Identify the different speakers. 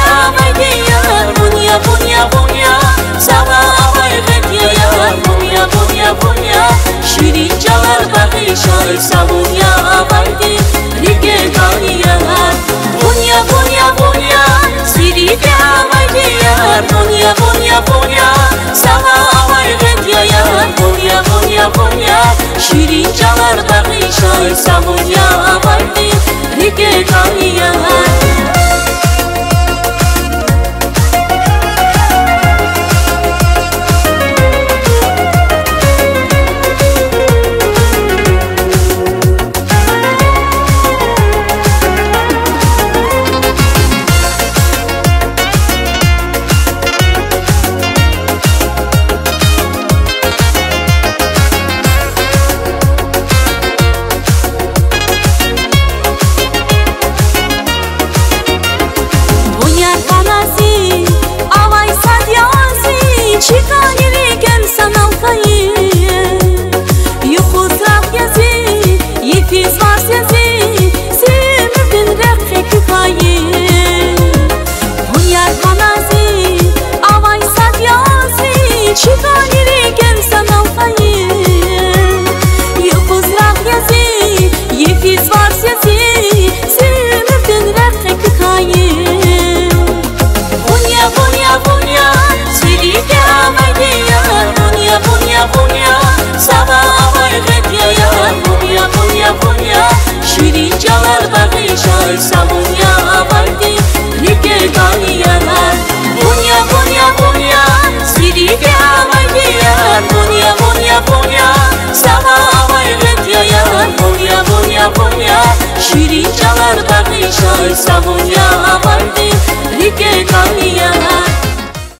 Speaker 1: آمدی یار بونیا بونیا بونیا سوا آوای یار بونیا بونیا بونیا شیرین جوار بقی شای سوونیا آوردی ریگه گانی یار بونیا بونیا بونیا سیری که آمدی یار بونیا بونیا بونیا سوا آوای یار بونیا بونیا بونیا شیرین جوار بقی شای سوونیا آوردی ریگه گانی یار شیرین جوار بقی شای سوونیا آوردی ریگه گانی یار بونیا بونیا بونیا سیری که آمدی یار بونیا بونیا بونیا سوا آوای یار بونیا بونیا بونیا شیرین جوار بقی شای سوونیا